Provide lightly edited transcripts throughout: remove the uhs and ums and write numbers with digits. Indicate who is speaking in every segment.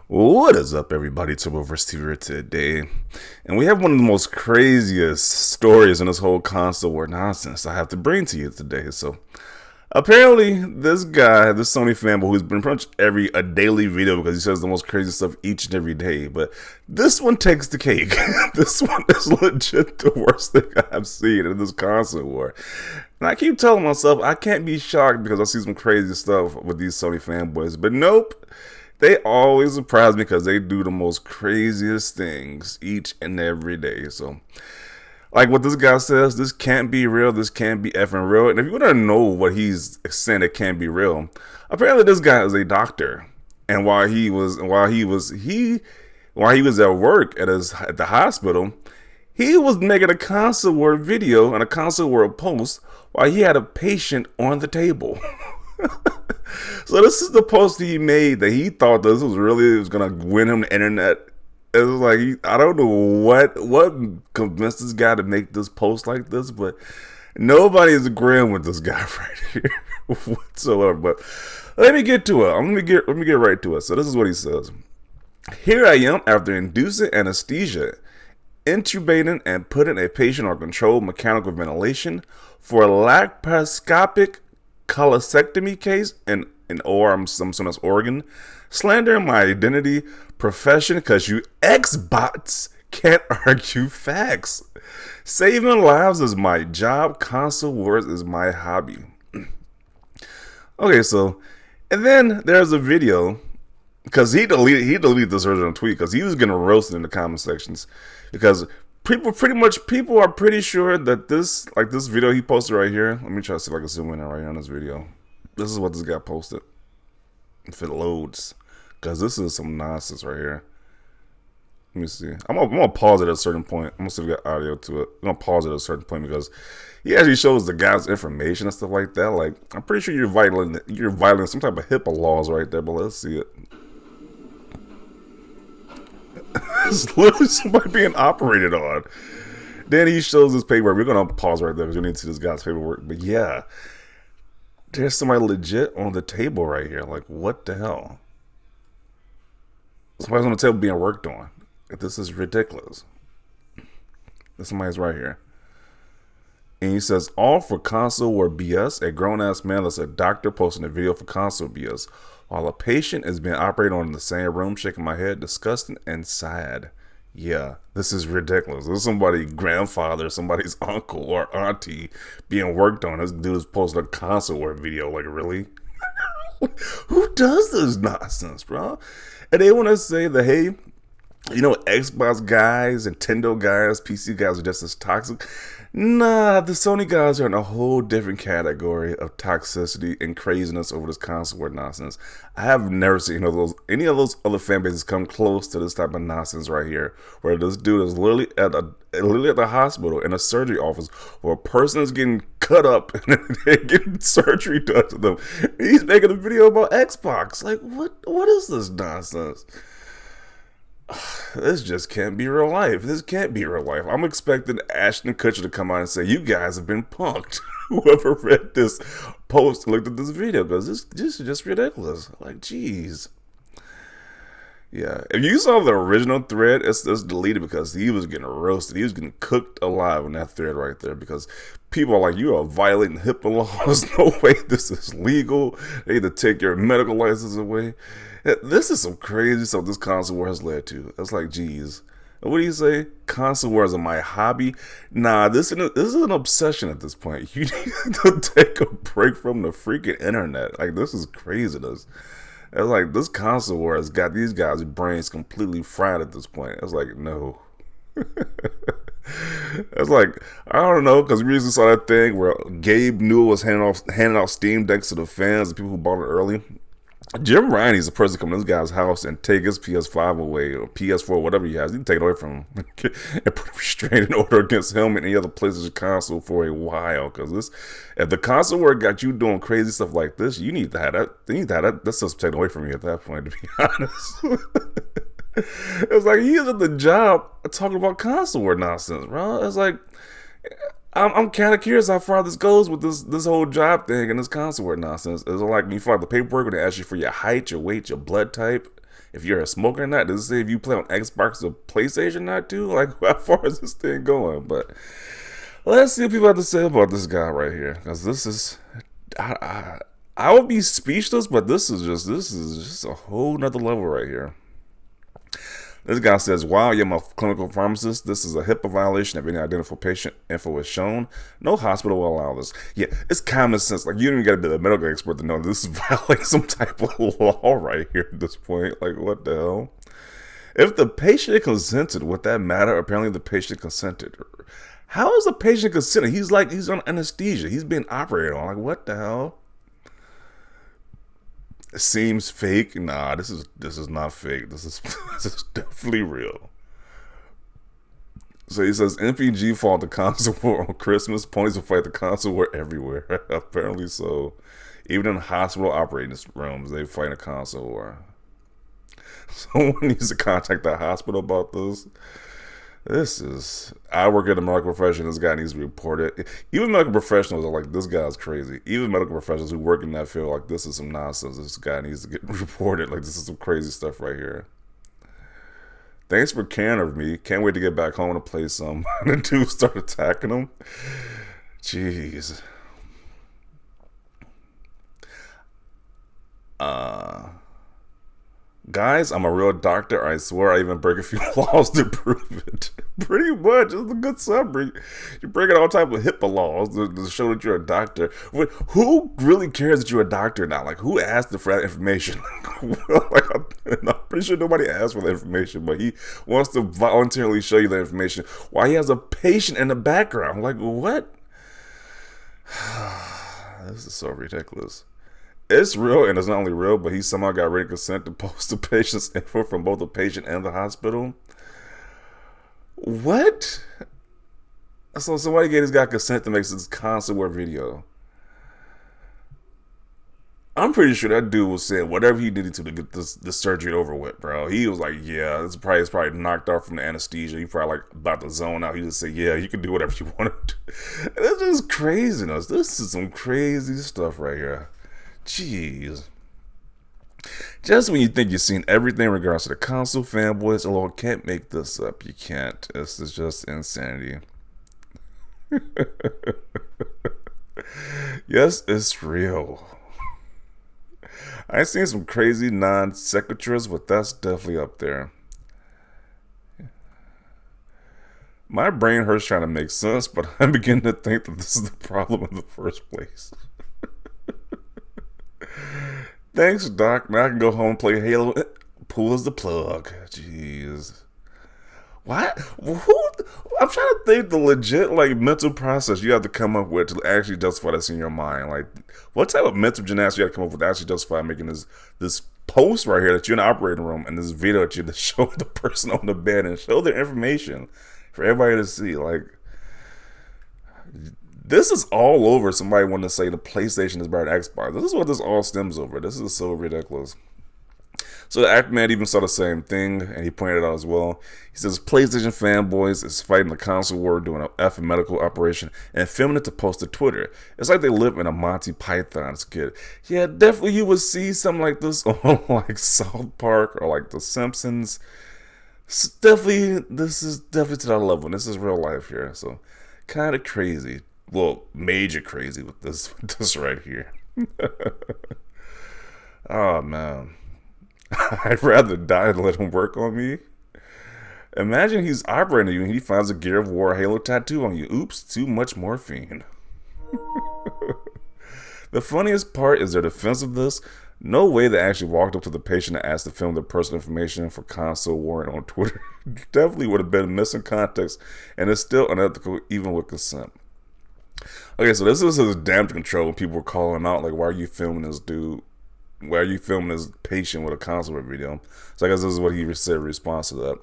Speaker 1: What is up, everybody? Turboverse TV today, and we have one of the most craziest stories in this whole console war nonsense I have to bring to you today. So, apparently, this guy, this Sony fanboy, who's been pretty much a daily video because he says the most crazy stuff each and every day, but this one takes the cake. This one is legit the worst thing I've seen in this console war. And I keep telling myself I can't be shocked because I see some crazy stuff with these Sony fanboys, but nope. They always surprise me because they do the most craziest things each and every day. So, like what this guy says, this can't be real. This can't be effing real. And if you want to know what he's saying, it can't be real. Apparently, this guy is a doctor, and while he was at work at the hospital, he was making a console war video and a console war post while he had a patient on the table. So this is the post he made that he thought this was gonna win him the internet. It was like I don't know what convinced this guy to make this post like this, but nobody is agreeing with this guy right here whatsoever. But let me get to it. Let me get right to it. So this is what he says. Here I am after inducing anesthesia, intubating and putting a patient on controlled mechanical ventilation for a laparoscopic cholecystectomy case or some sort of organ, slandering my identity, profession, because you X-bots can't argue facts. Saving lives is my job, console wars is my hobby. Okay, so, and then there's a video, because he deleted this original tweet, because he was getting roasted in the comment sections, because people are pretty sure that this video he posted right here. Let me try to see if I can zoom in right here on this video. This is what this guy posted. If it loads, because this is some nonsense right here. Let me see. I'm gonna pause it at a certain point. I'm gonna see if we got audio to it. I'm gonna pause it at a certain point because he actually shows the guy's information and stuff like that. Like, I'm pretty sure you're violating some type of HIPAA laws right there. But let's see it. It's literally somebody being operated on. Then he shows his paperwork. We're gonna pause right there because you need to see this guy's paperwork. But yeah, there's somebody legit on the table right here. Like, what the hell? Somebody's on the table being worked on. This is ridiculous. Somebody's right here. And he says, all for console war BS. A grown-ass man that's a doctor posting a video for console BS. While a patient is being operated on in the same room, shaking my head, disgusting and sad. Yeah, this is ridiculous. This is somebody's grandfather, somebody's uncle or auntie being worked on. This dude is posting a console war video. Like, really? Who does this nonsense, bro? And they want to say that, hey, you know, Xbox guys, Nintendo guys, PC guys are just as toxic. Nah, the Sony guys are in a whole different category of toxicity and craziness over this console war nonsense. I have never seen any of those other fan bases come close to this type of nonsense right here, where this dude is literally at the hospital in a surgery office where a person is getting cut up and they're getting surgery done to them. He's making a video about Xbox. Like, what is this nonsense? This just can't be real life. This can't be real life. I'm expecting Ashton Kutcher to come out and say, you guys have been punked. Whoever read this post and looked at this video, because this is just ridiculous. Like, jeez. Yeah, if you saw the original thread, it's deleted because he was getting roasted. He was getting cooked alive in that thread right there because people are like, you are violating HIPAA laws. No way this is legal. They need to take your medical license away. This is some crazy stuff this console war has led to. It's like, geez. What do you say? Console wars are my hobby? Nah, this is an obsession at this point. You need to take a break from the freaking internet. Like, this is craziness. It's like this console war has got these guys' brains completely fried at this point. It's like, no. It's like, I don't know, because we recently saw that thing where Gabe Newell was handing out Steam Decks to the fans, the people who bought it early. Jim Ryan is the person to come to this guy's house and take his PS5 away, or PS4, whatever he has. You can take it away from him and put a restraining order against him and any other PlayStation console for a while. Because if the console war got you doing crazy stuff like this, you need to have that. You need to have that stuff taken away from you at that point, to be honest. It's like he is at the job talking about console war nonsense, bro. It's like, I'm kind of curious how far this goes with this whole job thing and this console war nonsense. Is it like when you fill out the paperwork when they ask you for your height, your weight, your blood type, if you're a smoker or not? Does it say if you play on Xbox or PlayStation or not too? Like, how far is this thing going? But let's see what people have to say about this guy right here, because this is, I would be speechless, but this is just a whole nother level right here. This guy says, wow, yeah, my clinical pharmacist, this is a HIPAA violation. If any identifiable patient info is shown, no hospital will allow this. Yeah, it's common sense. Like, you don't even got to be a medical expert to know this is violating some type of law right here at this point. Like, what the hell? If the patient consented, would that matter? Apparently the patient consented. How is the patient consenting? He's on anesthesia. He's being operated on. Like, what the hell? It seems fake. Nah, this is not fake. This is this is definitely real. So he says MPG fought the console war on Christmas. Ponies will fight the console war everywhere. Apparently so. Even in hospital operating rooms, they fight a console war. Someone needs to contact the hospital about this. I work at a medical profession. This guy needs to be reported. Even medical professionals are like, this guy's crazy. Even medical professionals who work in that field, like, this is some nonsense. This guy needs to get reported. Like, this is some crazy stuff right here. Thanks for caring of me. Can't wait to get back home to play some. The dude start attacking him. Jeez. Guys, I'm a real doctor. I swear I even break a few laws to prove it. Pretty much. It's a good summary. You're breaking all type of HIPAA laws to show that you're a doctor. But who really cares that you're a doctor now? Like, who asked for that information? Like, I'm pretty sure nobody asked for that information, but he wants to voluntarily show you that information while he has a patient in the background. Like, what? This is so ridiculous. It's real, and it's not only real, but he somehow got written consent to post the patient's info from both the patient and the hospital. What? So somebody gave this guy consent to make this constant war video. I'm pretty sure that dude was saying whatever he needed to get this surgery over with, bro. He was like, yeah, it's probably knocked off from the anesthesia. He probably like about to zone out. He just said, yeah, you can do whatever you want to do. This is craziness. This is some crazy stuff right here. Jeez. Just when you think you've seen everything in regards to the console, fanboys alone can't make this up. You can't. This is just insanity. Yes, it's real. I've seen some crazy non-sequiturs, but that's definitely up there. My brain hurts trying to make sense, but I'm beginning to think that this is the problem in the first place. Thanks, Doc. Now I can go home and play Halo. Pulls the plug. Jeez. What? Who? I'm trying to think the legit mental process you have to come up with to actually justify this in your mind. Like, what type of mental gymnastics you have to come up with to actually justify making this post right here that you're in the operating room and this video that you to show the person on the bed and show their information for everybody to see. Like, this is all over somebody wanting to say the PlayStation is better than Xbox. This is what this all stems over. This is so ridiculous. So the Actman even saw the same thing, and he pointed it out as well. He says PlayStation fanboys is fighting the console war, doing an effing medical operation, and filming it to post to Twitter. It's like they live in a Monty Python skit. Yeah, definitely you would see something like this on like South Park or like The Simpsons. This is definitely to that level. This is real life here, so kind of crazy. Well, major crazy with this right here. Oh man. I'd rather die than let him work on me. Imagine he's operating you and he finds a Gear of War Halo tattoo on you. Oops, too much morphine. The funniest part is their defense of this. No way they actually walked up to the patient and asked to film their personal information for console warrant on Twitter. Definitely would have been missing context, and it's still unethical even with consent. Okay, so this is his damage control when people were calling him out, like, why are you filming this dude? Why are you filming this patient with a console video? So I guess this is what he said in response to that.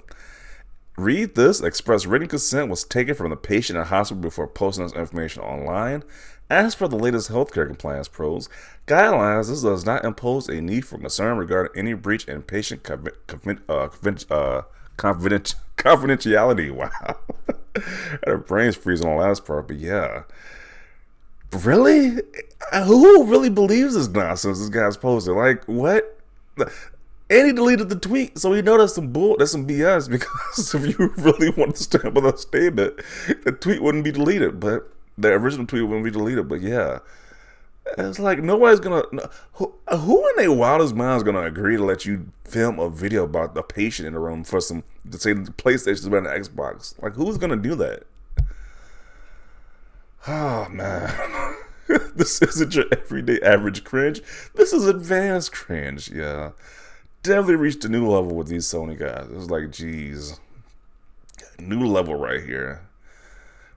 Speaker 1: Read this. Express written consent was taken from the patient at hospital before posting this information online. As for the latest healthcare compliance pros, guidelines, this does not impose a need for concern regarding any breach in patient confidentiality. Wow. Her brain's freezing on the last part, but yeah. Really? Who really believes this nonsense this guy's posting? Like, what? And he deleted the tweet, so we know that's some bull, that's some BS. Because if you really want to stand by that statement, the tweet wouldn't be deleted, but the original tweet wouldn't be deleted. But yeah, it's like nobody's gonna. Who in their wildest mind is gonna agree to let you film a video about the patient in the room for some to say the PlayStation's better than Xbox? Like, who's gonna do that? Oh man. This isn't your everyday average cringe. This is advanced cringe. Yeah, definitely reached a new level with these Sony guys. It's like, geez, new level right here.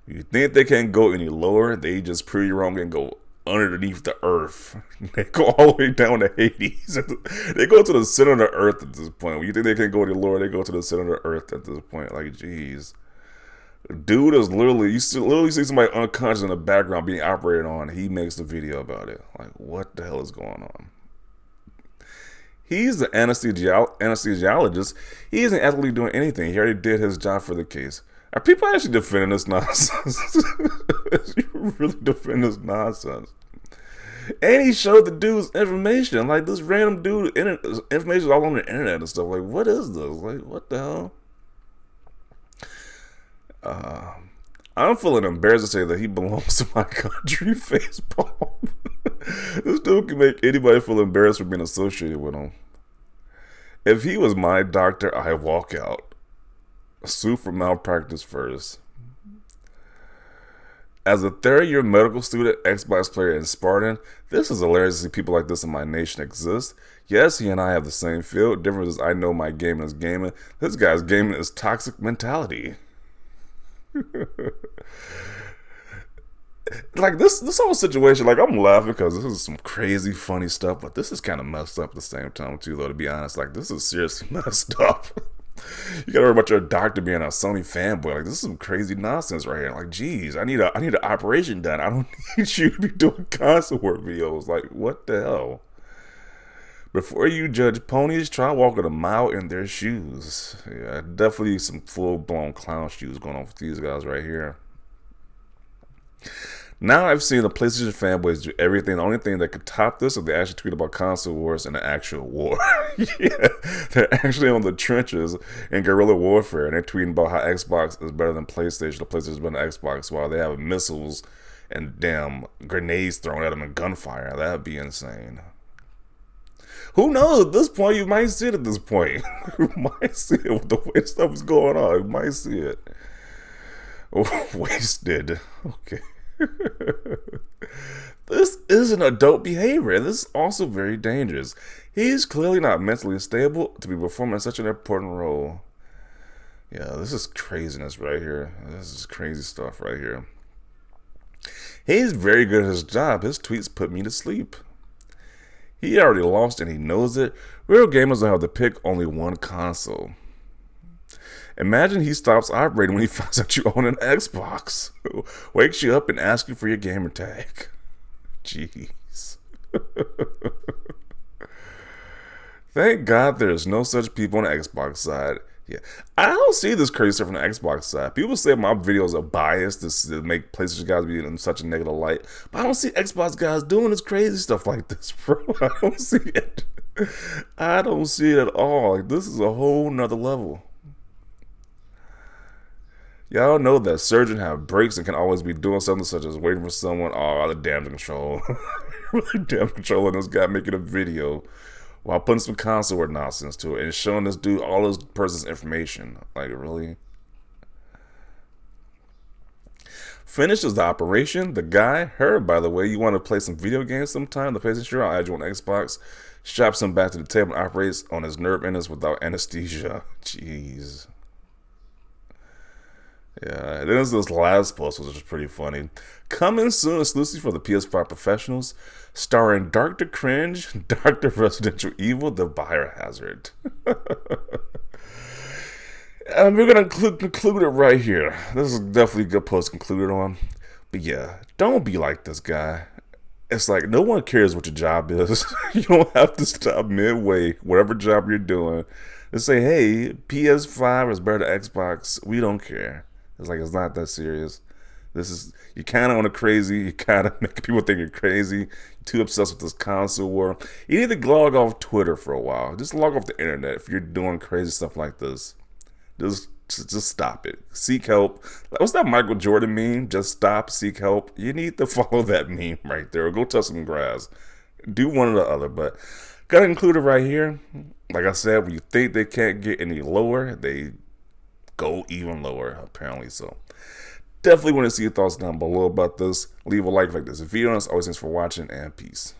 Speaker 1: You think they can't go any lower? They just prove you wrong and go underneath the earth. They go all the way down to Hades. They go to the center of the earth at this point. When you think they can't go any lower, they go to the center of the earth at this point. Like, geez. Dude is literally, literally see somebody unconscious in the background being operated on. He makes the video about it. Like, what the hell is going on? He's the anesthesiologist. He isn't actually doing anything. He already did his job for the case. Are people actually defending this nonsense? You really defend this nonsense? And he showed the dude's information. Like, this random dude, information all on the internet and stuff. Like, what is this? Like, what the hell? I'm feeling embarrassed to say that he belongs to my country. Facepalm. This dude can make anybody feel embarrassed for being associated with him. If he was my doctor, I'd walk out. Sue for malpractice first. As a third-year medical student, Xbox player, and Spartan, this is hilarious to see people like this in my nation exist. Yes, he and I have the same field. Difference is I know my gaming is gaming. This guy's gaming is toxic mentality. Like this whole situation, like I'm laughing because this is some crazy funny stuff, but this is kind of messed up at the same time too, though, to be honest. Like, this is seriously messed up. You gotta worry about your doctor being a Sony fanboy. Like, this is some crazy nonsense right here. Like, geez, I need an operation done. I don't need you to be doing console work videos. Like, what the hell? Before you judge ponies, try walking a mile in their shoes. Yeah, definitely some full-blown clown shoes going on with these guys right here. Now I've seen the PlayStation fanboys do everything. The only thing that could top this is they actually tweet about console wars and an actual war. Yeah, they're actually on the trenches in guerrilla warfare, and they're tweeting about how Xbox is better than PlayStation. The PlayStation is better than Xbox, while they have missiles and damn grenades thrown at them and gunfire. That'd be insane. Who knows? At this point, you might see it at this point. You might see it with the way stuff is going on. You might see it. Oh, wasted. Okay. This isn't adult behavior. This is also very dangerous. He's clearly not mentally stable to be performing such an important role. Yeah, this is craziness right here. This is crazy stuff right here. He's very good at his job. His tweets put me to sleep. He already lost and he knows it. Real gamers don't have to pick only one console. Imagine he stops operating when he finds out you own an Xbox. Wakes you up and asks you for your gamer tag. Jeez. Thank God there's no such people on the Xbox side. Yeah, I don't see this crazy stuff from the Xbox side. People say my videos are biased to make PlayStation guys be in such a negative light, but I don't see Xbox guys doing this crazy stuff like this, bro. I don't see it. I don't see it at all. Like, this is a whole nother level. Y'all know that surgeons have breaks and can always be doing something such as waiting for someone. Oh, the damage control. Really damage controlling this guy making a video while putting some console word nonsense to it and showing this dude all this person's information. Like, really? Finishes the operation. The guy, her, by the way, you want to play some video games sometime? The PlayStation, sure, I'll add you on Xbox. Straps him back to the table and operates on his nerve endings without anesthesia. Jeez. Yeah, then there's this last post, which is pretty funny. Coming soon exclusively for the PS5 professionals, starring Dr. Cringe, Dr. Residential Evil, the Biohazard. And we're going to conclude it right here. This is definitely a good post to conclude it on. But yeah, don't be like this guy. It's like, no one cares what your job is. You don't have to stop midway, whatever job you're doing, to say, hey, PS5 is better than Xbox. We don't care. It's like, it's not that serious. This is, you kind of on a crazy. You kind of making people think you're crazy. You're too obsessed with this console war. You need to log off Twitter for a while. Just log off the internet if you're doing crazy stuff like this. Just stop it. Seek help. What's that Michael Jordan meme? Just stop, seek help. You need to follow that meme right there. Or go touch some grass. Do one or the other. But gotta include it right here. Like I said, when you think they can't get any lower, they go even lower, apparently. So definitely want to see your thoughts down below about this. Leave a like this video. As always, thanks for watching, and peace.